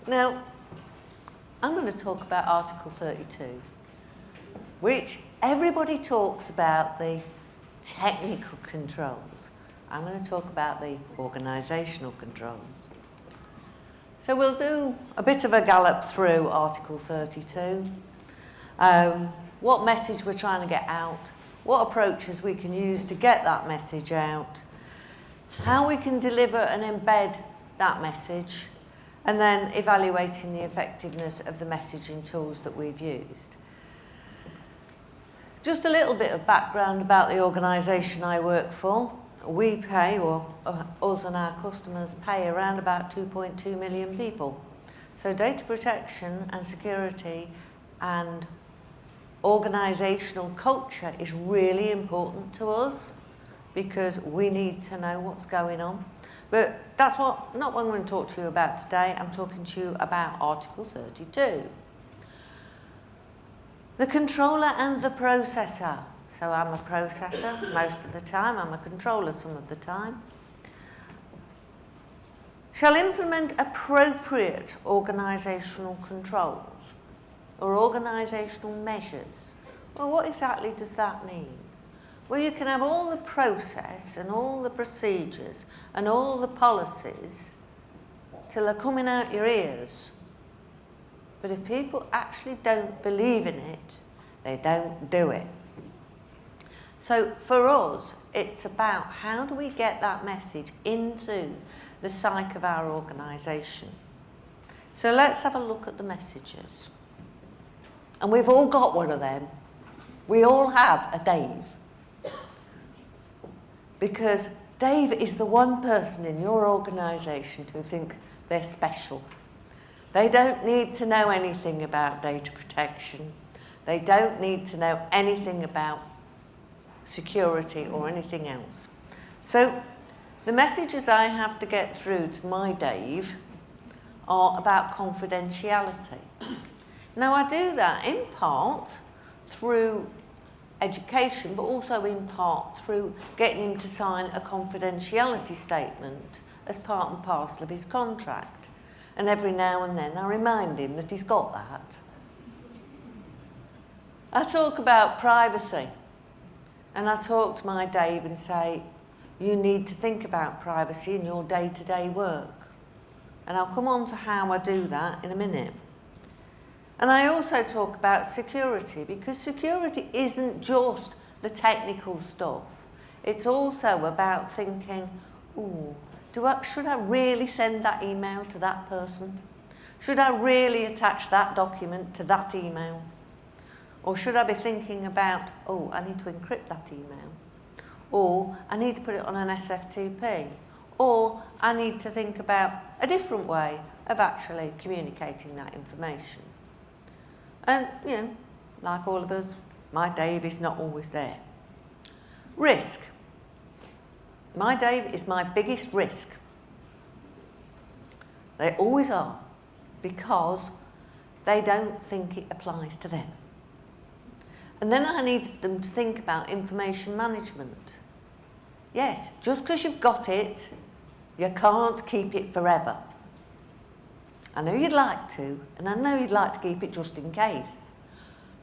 Now, I'm going to talk about Article 32, which everybody talks about the technical controls. I'm going to talk about the organisational controls. So we'll do a bit of a gallop through Article 32, what message we're trying to get out, what approaches we can use to get that message out, how we can deliver and embed that message, and then evaluating the effectiveness of the messaging tools that we've used. Just a little bit of background about the organisation I work for. We pay, or us and our customers pay, around about 2.2 million people. So data protection and security and organisational culture is really important to us because we need to know what's going on. But that's not what I'm going to talk to you about today. I'm talking to you about Article 32. The controller and the processor. So I'm a processor most of the time, I'm a controller some of the time. Shall implement appropriate organisational controls or organisational measures. Well, what exactly does that mean? Well, you can have all the process and all the procedures and all the policies till they're coming out your ears. But if people actually don't believe in it, they don't do it. So for us, it's about how do we get that message into the psyche of our organisation. So let's have a look at the messages. And we've all got one of them. We all have a Dave. Because Dave is the one person in your organisation who think they're special. They don't need to know anything about data protection. They don't need to know anything about security or anything else. So the messages I have to get through to my Dave are about confidentiality. Now I do that in part through education, but also in part through getting him to sign a confidentiality statement as part and parcel of his contract. And every now and then I remind him that he's got that. I talk about privacy. And I talk to my Dave and say, you need to think about privacy in your day-to-day work. And I'll come on to how I do that in a minute. And I also talk about security, because security isn't just the technical stuff. It's also about thinking, should I really send that email to that person? Should I really attach that document to that email? Or should I be thinking about, I need to encrypt that email? Or I need to put it on an SFTP? Or I need to think about a different way of actually communicating that information. And, like all of us, my Dave is not always there. Risk. My Dave is my biggest risk. They always are, because they don't think it applies to them. And then I need them to think about information management. Yes, just because you've got it, you can't keep it forever. I know you'd like to, and I know you'd like to keep it just in case,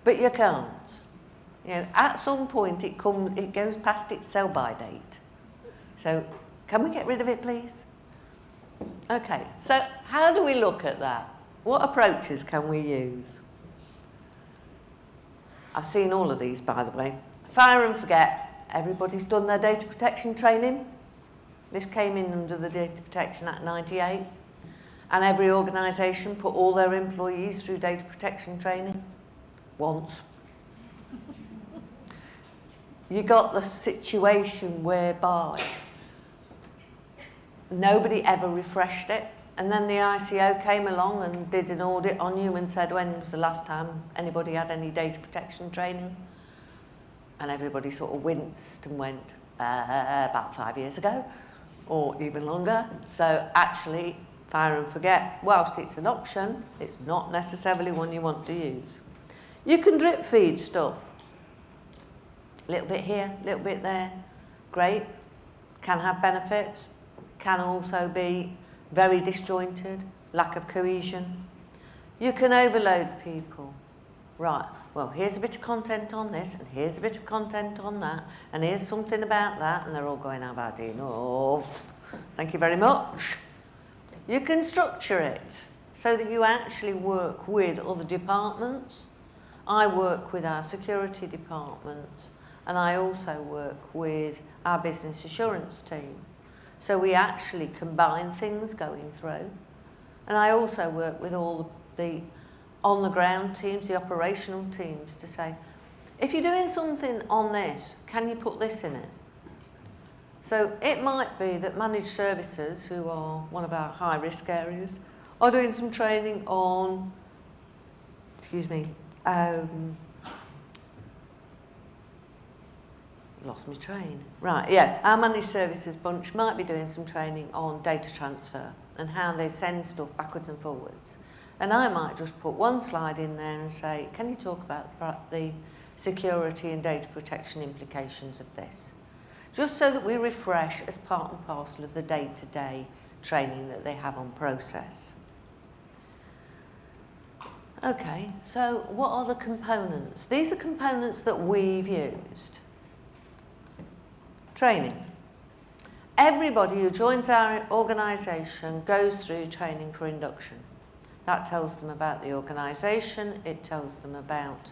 but you can't. At some point it goes past its sell-by date. So, can we get rid of it, please? Okay, so how do we look at that? What approaches can we use? I've seen all of these, by the way. Fire and forget. Everybody's done their data protection training. This came in under the Data Protection Act 98. And every organisation put all their employees through data protection training once. You got the situation whereby nobody ever refreshed it. And then the ICO came along and did an audit on you and said, when was the last time anybody had any data protection training? And everybody sort of winced and went, about 5 years ago, or even longer. So actually, fire and forget, whilst it's an option, it's not necessarily one you want to use. You can drip feed stuff. A little bit here, a little bit there. Great. Can have benefits. Can also be very disjointed. lack of cohesion. You can overload people. Right, well, here's a bit of content on this, and here's a bit of content on that, and here's something about that, and they're all going, "Have I had enough? Thank you very much." You can structure it so that you actually work with other departments. I work with our security department, and I also work with our business assurance team. So we actually combine things going through. And I also work with all the on-the-ground teams, the operational teams, to say, if you're doing something on this, can you put this in it? So it might be that managed services, who are one of our high-risk areas, are doing some training on, lost my train. Right, yeah, our managed services bunch might be doing some training on data transfer and how they send stuff backwards and forwards. And I might just put one slide in there and say, can you talk about the security and data protection implications of this? Just so that we refresh as part and parcel of the day-to-day training that they have on process. Okay, so what are the components? These are components that we've used. Training. Everybody who joins our organisation goes through training for induction. That tells them about the organisation, it tells them about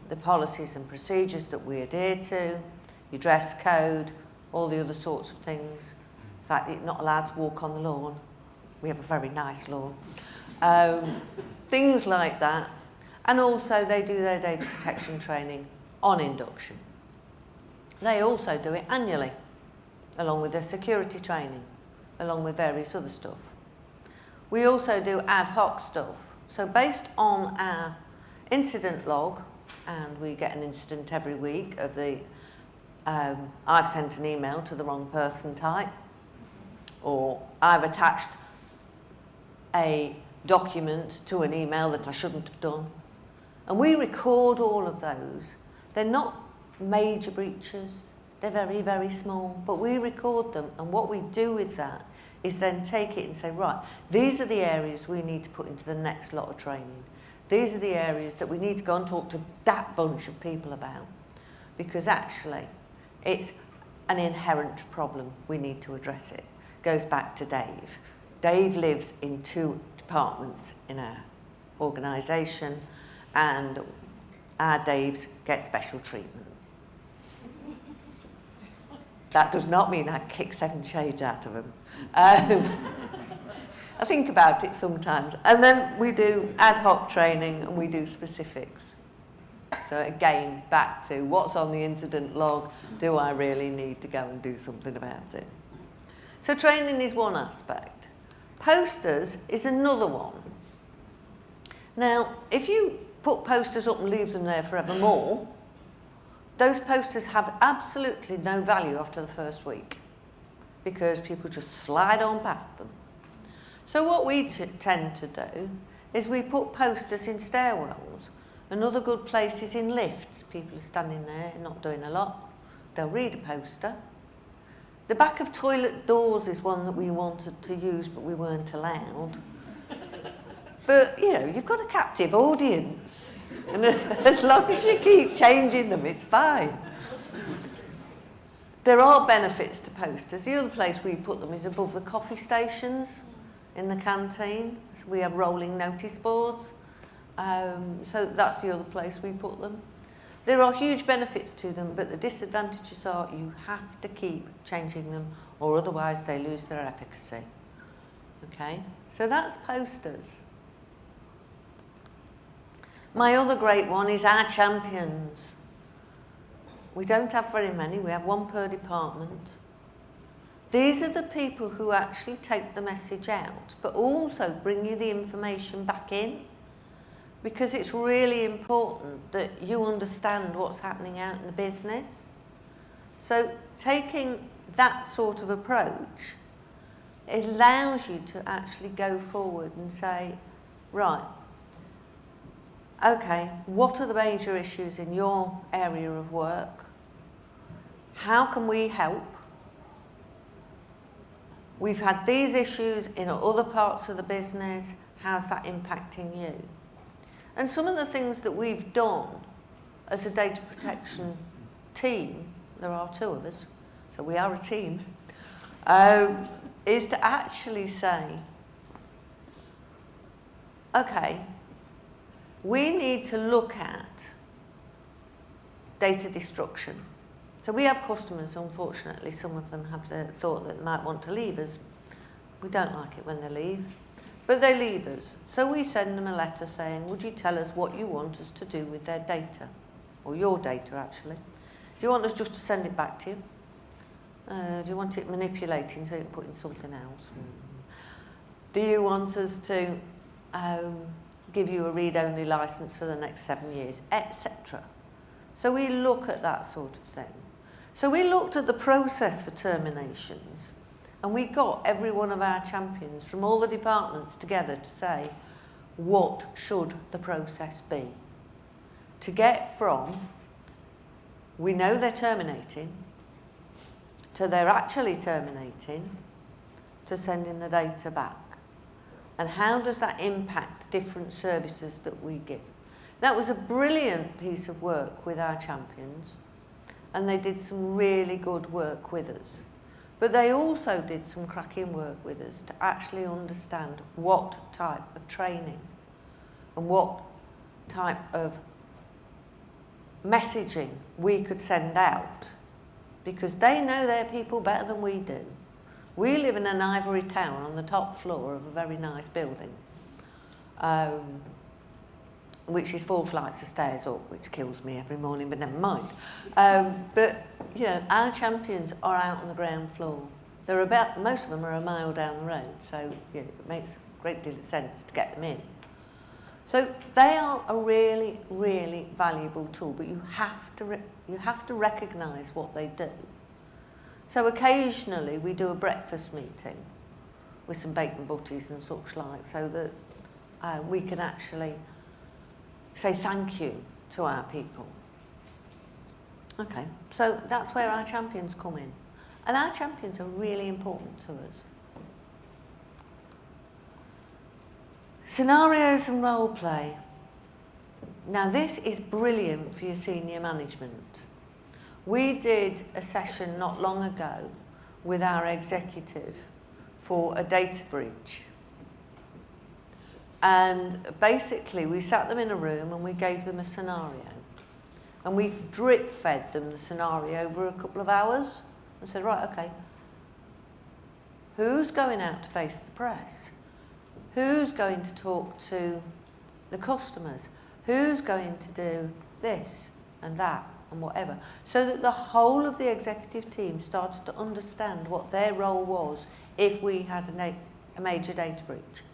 the policies and procedures that we adhere to, your dress code, all the other sorts of things. In fact, you're not allowed to walk on the lawn. We have a very nice lawn. Things like that. And also they do their data protection training on induction. They also do it annually, along with their security training, along with various other stuff. We also do ad hoc stuff. So based on our incident log, and we get an incident every week of the, I've sent an email to the wrong person type, or I've attached a document to an email that I shouldn't have done. And we record all of those. They're not major breaches, they're very, very small, but we record them, and what we do with that is then take it and say, right, these are the areas we need to put into the next lot of training. These are the areas that we need to go and talk to that bunch of people about, because actually it's an inherent problem. We need to address it. Goes back to Dave. Dave lives in 2 departments in our organisation, and our Daves get special treatment. That does not mean I kick 7 shades out of them. I think about it sometimes. And then we do ad hoc training and we do specifics. So again, back to what's on the incident log, do I really need to go and do something about it? So training is one aspect. Posters is another one. Now, if you put posters up and leave them there forevermore, those posters have absolutely no value after the first week because people just slide on past them. So what we tend to do is we put posters in stairwells. Another good place is in lifts. People are standing there, not doing a lot. They'll read a poster. The back of toilet doors is one that we wanted to use, but we weren't allowed. But, you know, you've got a captive audience. And as long as you keep changing them, it's fine. There are benefits to posters. The other place we put them is above the coffee stations in the canteen. So we have rolling notice boards. So that's the other place we put them. There are huge benefits to them, but the disadvantages are you have to keep changing them, or otherwise they lose their efficacy. Okay? So that's posters. My other great one is our champions. We don't have very many, we have 1 per department. These are the people who actually take the message out, but also bring you the information back in, because it's really important that you understand what's happening out in the business. So taking that sort of approach, it allows you to actually go forward and say, right, okay, what are the major issues in your area of work? How can we help? we've had these issues in other parts of the business, how's that impacting you? And some of the things that we've done as a data protection team, there are two of us, so we are a team, is to actually say, okay, we need to look at data destruction. So we have customers, unfortunately, some of them have the thought that they might want to leave us. We don't like it when they leave, but they leave us. So we send them a letter saying, would you tell us what you want us to do with their data? Or your data, actually. Do you want us just to send it back to you? Do you want it manipulating so you can put in something else? Do you want us to give you a read-only license for the next 7 years, etc.? So we look at that sort of thing. So we looked at the process for terminations, and we got every one of our champions from all the departments together to say, what should the process be? To get from, we know they're terminating, to they're actually terminating, to sending the data back. And how does that impact the different services that we give? That was a brilliant piece of work with our champions, and they did some really good work with us. But they also did some cracking work with us to actually understand what type of training and what type of messaging we could send out, because they know their people better than we do. We live in an ivory tower on the top floor of a very nice building, which is 4 flights of stairs up, which kills me every morning, but never mind. But you know, our champions are out on the ground floor. They're about, most of them are a mile down the road, so you know, it makes a great deal of sense to get them in. So they are a really, really valuable tool, but you have to recognise what they do. So occasionally we do a breakfast meeting with some bacon butties and such like, so that we can actually say thank you to our people. Okay, so that's where our champions come in. And our champions are really important to us. Scenarios and role play. Now this is brilliant for your senior management. We did a session not long ago with our executive for a data breach. And basically we sat them in a room and we gave them a scenario. And we've drip fed them the scenario over a couple of hours and said, right, okay, who's going out to face the press? Who's going to talk to the customers? Who's going to do this and that and whatever? So that the whole of the executive team started to understand what their role was if we had a major data breach.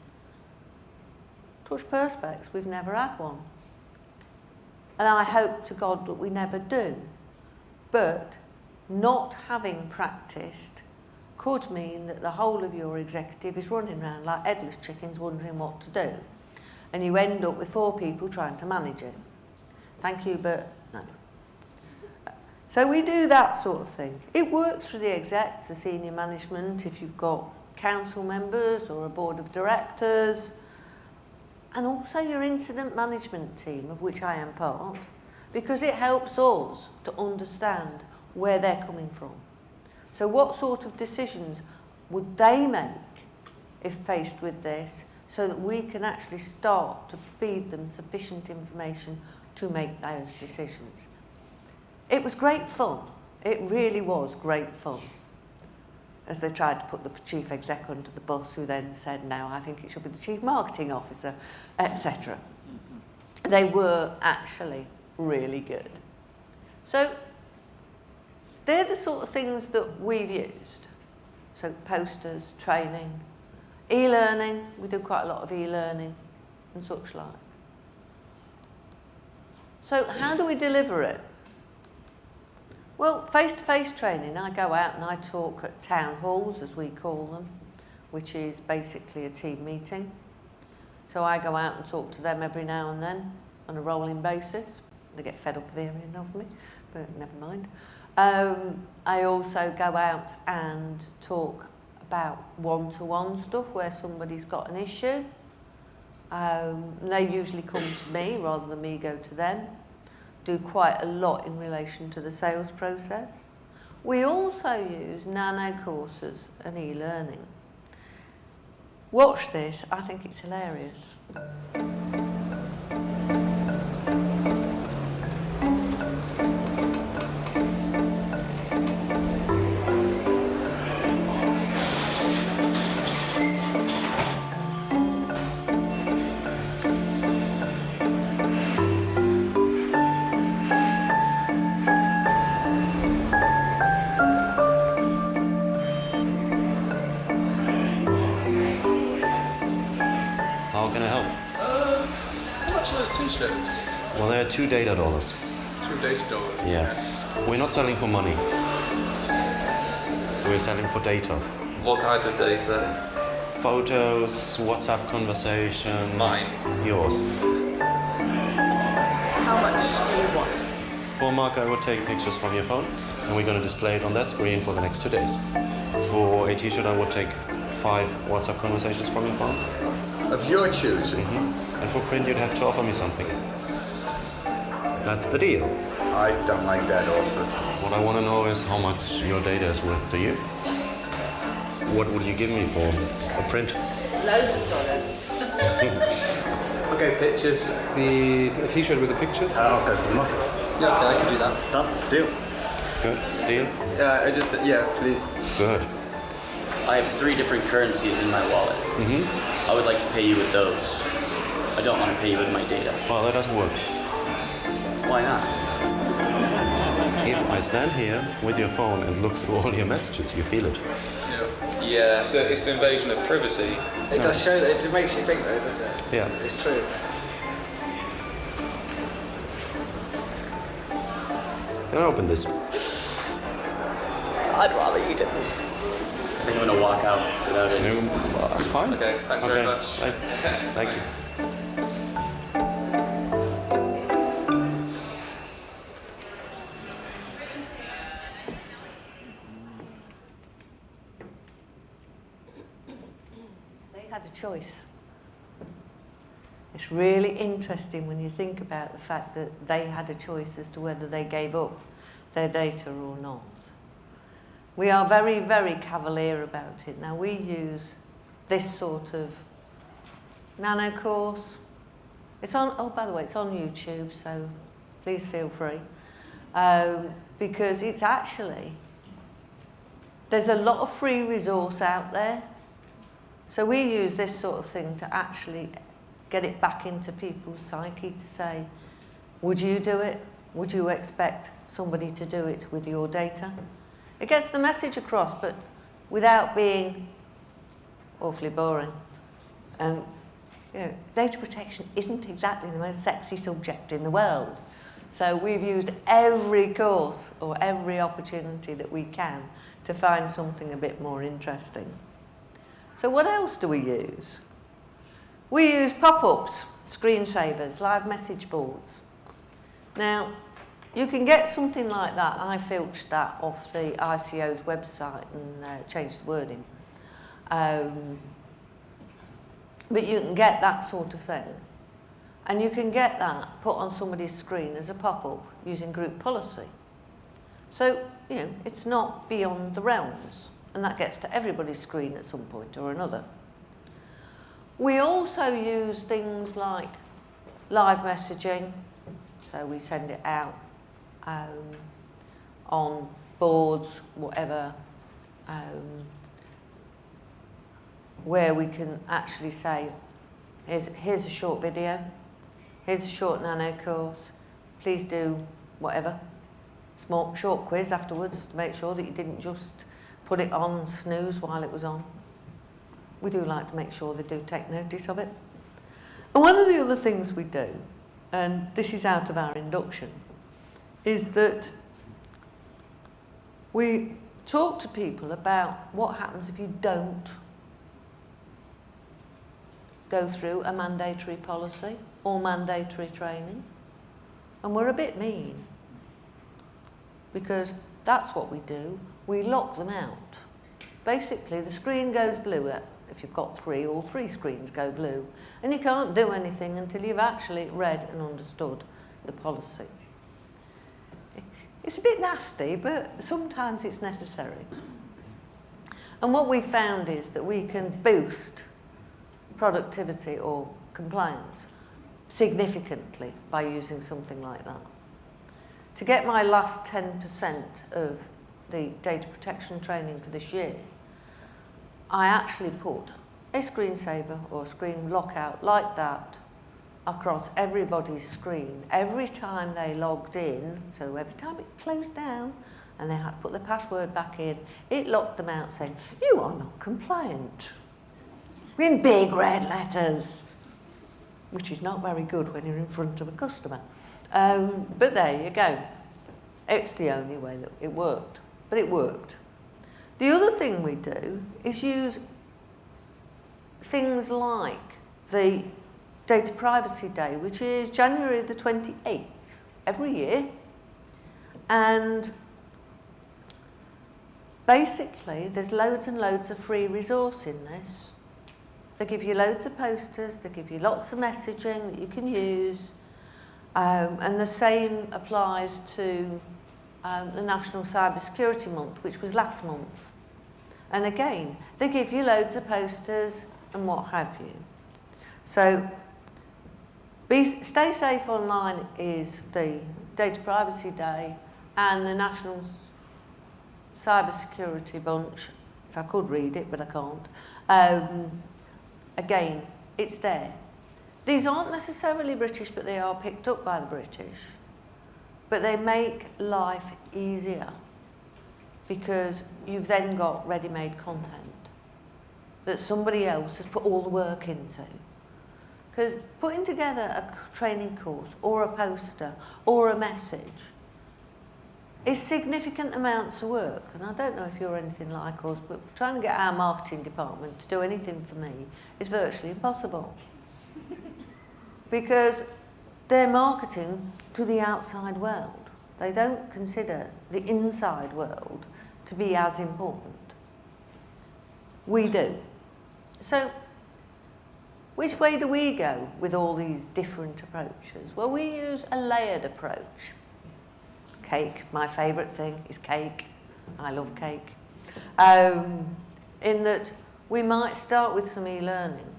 Touch perspex, we've never had one. And I hope to God that we never do. But not having practiced could mean that the whole of your executive is running around like headless chickens wondering what to do. And you end up with 4 people trying to manage it. Thank you, but no. So we do that sort of thing. It works for the execs, the senior management, if you've got council members or a board of directors, and also your incident management team, of which I am part, because it helps us to understand where they're coming from. So what sort of decisions would they make if faced with this, so that we can actually start to feed them sufficient information to make those decisions. It was great fun. It really was great fun. As they tried to put the chief exec under the bus, who then said, no, I think it should be the chief marketing officer, etc. They were actually really good. So they're the sort of things that we've used. So posters, training, e-learning. We do quite a lot of e-learning and such like. So how do we deliver it? Well, face-to-face training, I go out and I talk at town halls, as we call them, which is basically a team meeting. So I go out and talk to them every now and then on a rolling basis. They get fed up of hearing of me, but never mind. I also go out and talk about one-to-one stuff where somebody's got an issue. They usually come to me rather than me go to them. Do quite a lot in relation to the sales process. We also use nano courses and e-learning. Watch this, I think it's hilarious. How can I help? How much are those t-shirts? Well, they're $2 data. $2 Yeah. We're not selling for money. We're selling for data. What kind of data? Photos, WhatsApp conversations. Mine? Yours. How much do you want? For Mark, I would take pictures from your phone, and we're going to display it on that screen for the next 2 days. For a t-shirt, I would take 5 WhatsApp conversations from your phone. Of your choosing? And for print, you'd have to offer me something. That's the deal. I don't like that offer. What I want to know is how much your data is worth to you. What would you give me for a print? Loads of dollars. Okay, pictures. The t-shirt with the pictures? I'll go for the market. Yeah, okay, I can do that. Done. Deal. Good. Deal? Yeah, please. Good. I have 3 different currencies in my wallet. I would like to pay you with those. I don't want to pay you with my data. Well, that doesn't work. Why not? If I stand here with your phone and look through all your messages, you feel it. Yeah, so it's an invasion of privacy. It does show that, it makes you think though, doesn't it? Yeah. It's true. Can I open this? I'd rather you didn't. I think I'm going to walk out without it. No, that's fine. Okay, thanks very much. Thank you. They had a choice. It's really interesting when you think about the fact that they had a choice as to whether they gave up their data or not. We are very, very cavalier about it. Now, we use this sort of nano course. It's on, oh, by the way, it's on YouTube, so please feel free. Because it's actually, there's a lot of free resource out there. So we use this sort of thing to actually get it back into people's psyche to say, would you do it? Would you expect somebody to do it with your data? It gets the message across, but without being awfully boring. And you know, data protection isn't exactly the most sexy subject in the world. So we've used every course or every opportunity that we can to find something a bit more interesting. So what else do we use? We use pop-ups, screensavers, live message boards. Now, you can get something like that. I filched that off the ICO's website and changed the wording. But you can get that sort of thing. And you can get that put on somebody's screen as a pop-up using group policy. So, you know, it's not beyond the realms. And that gets to everybody's screen at some point or another. We also use things like live messaging. So we send it out on boards, whatever, where we can actually say, here's a short video, here's a short nano course, please do whatever. Small, short quiz afterwards to make sure that you didn't just put it on snooze while it was on. We do like to make sure they do take notice of it. And one of the other things we do, and this is out of our induction, is that we talk to people about what happens if you don't go through a mandatory policy or mandatory training. And we're a bit mean, because that's what we do. We lock them out. basically the screen goes blue. If you've got three, all three screens go blue. And you can't do anything until you've actually read and understood the policy. It's a bit nasty, but sometimes it's necessary. And what we found is that we can boost productivity or compliance significantly by using something like that. To get my last 10% of the data protection training for this year, I actually put a screensaver or a screen lockout like that across everybody's screen every time they logged in. So every time it closed down and they had to put their password back in, it locked them out saying, "You are not compliant," in big red letters, which is not very good when you're in front of a customer. But there you go. It's the only way that it worked, but it worked. The other thing we do is use things like the Data Privacy Day, which is January the 28th every year. And basically, there's loads and loads of free resource in this. They give you loads of posters, they give you lots of messaging that you can use. And the same applies to the National Cyber Security Month, which was last month. And again, they give you loads of posters and what have you. So, Stay Safe Online is the Data Privacy Day, and the National Cyber Security Bunch, if I could read it, but I can't. Again, it's there. These aren't necessarily British, but they are picked up by the British. But they make life easier because you've then got ready-made content that somebody else has put all the work into. Because putting together a training course or a poster or a message is significant amounts of work. And I don't know if you're anything like us, but trying to get our marketing department to do anything for me is virtually impossible. Because they're marketing to the outside world. They don't consider the inside world to be as important. We do. So, which way do we go with all these different approaches? Well, we use a layered approach. Cake, my favourite thing is cake. I love cake. In that we might start with some e-learning.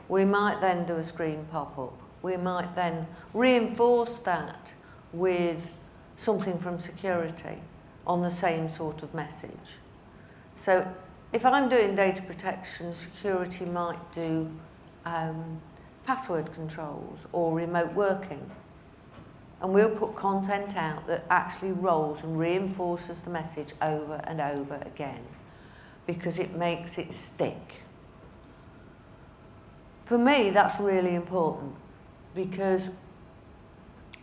We might then do a screen pop-up. We might then reinforce that with something from security on the same sort of message. So if I'm doing data protection, security might do password controls or remote working. And we'll put content out that actually rolls and reinforces the message over and over again because it makes it stick. For me, that's really important because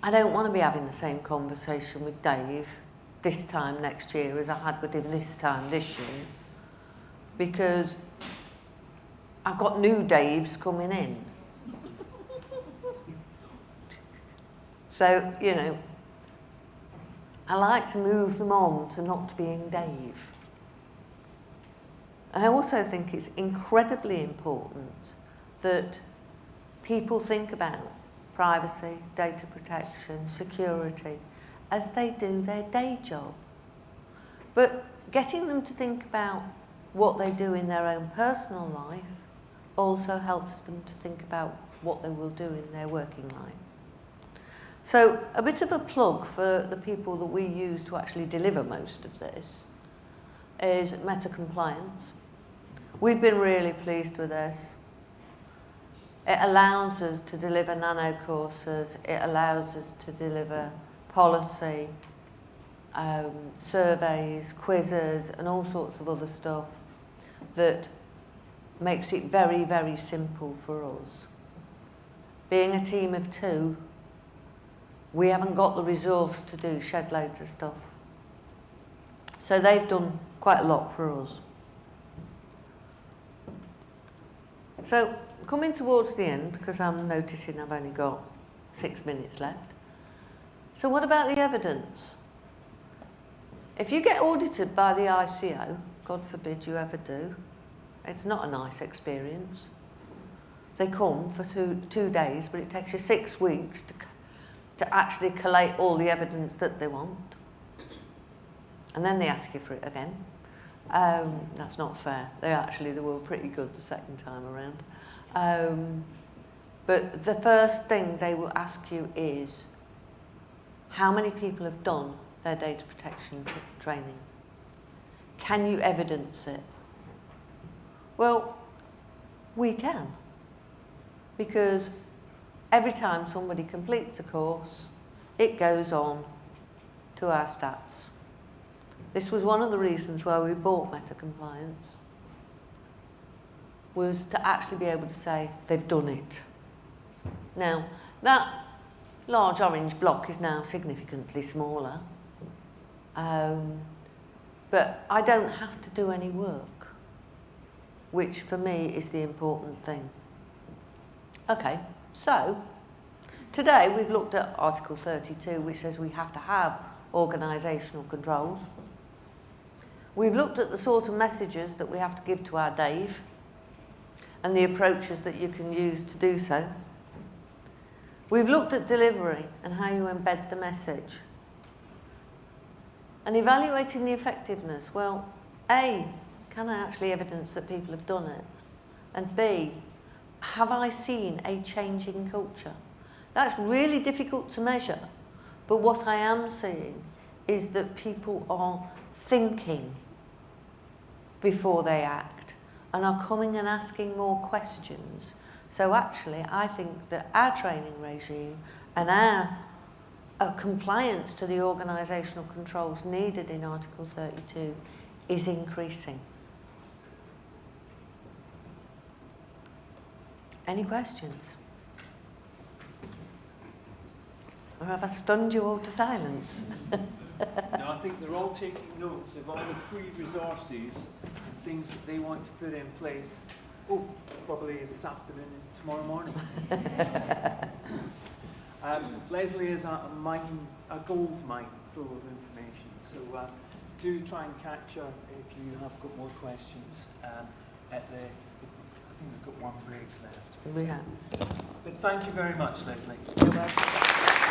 I don't want to be having the same conversation with Dave this time next year as I had with him this time this year, because I've got new Daves coming in. So, you know, I like to move them on to not being Dave. I also think it's incredibly important that people think about privacy, data protection, security, as they do their day job. But getting them to think about what they do in their own personal life also helps them to think about what they will do in their working life. So a bit of a plug for the people that we use to actually deliver most of this is Meta Compliance. We've been really pleased with this. It allows us to deliver nano courses, it allows us to deliver policy, surveys, quizzes, and all sorts of other stuff that makes it very, very simple for us. Being a team of two, we haven't got the resource to do shed loads of stuff. So they've done quite a lot for us. So coming towards the end, because I'm noticing I've only got 6 minutes left. So what about the evidence? If you get audited by the ICO, God forbid you ever do. It's not a nice experience. They come for 2 days, but it takes you 6 weeks to actually collate all the evidence that they want. And then they ask you for it again. That's not fair. They were pretty good the second time around. But the first thing they will ask you is, how many people have done their data protection training? Can you evidence it? Well, we can. Because every time somebody completes a course, it goes on to our stats. This was one of the reasons why we bought Meta Compliance, was to actually be able to say they've done it. Now, that large orange block is now significantly smaller, but I don't have to do any work, which for me is the important thing. Okay, so today we've looked at Article 32, which says we have to have organisational controls. We've looked at the sort of messages that we have to give to our Dave and the approaches that you can use to do so. We've looked at delivery and how you embed the message. And evaluating the effectiveness, well, A, can I actually evidence that people have done it? And B, have I seen a change in culture? That's really difficult to measure, but what I am seeing is that people are thinking before they act and are coming and asking more questions. So actually, I think that our training regime and our compliance to the organisational controls needed in Article 32 is increasing. Any questions? Or have I stunned you all to silence? No, I think they're all taking notes of all the free resources and things that they want to put in place. Oh, probably this afternoon and tomorrow morning. Lesley is a gold mine full of information. So do try and catch her if you have got more questions. I think we've got one break left. We have. But thank you very much, Lesley. You're welcome.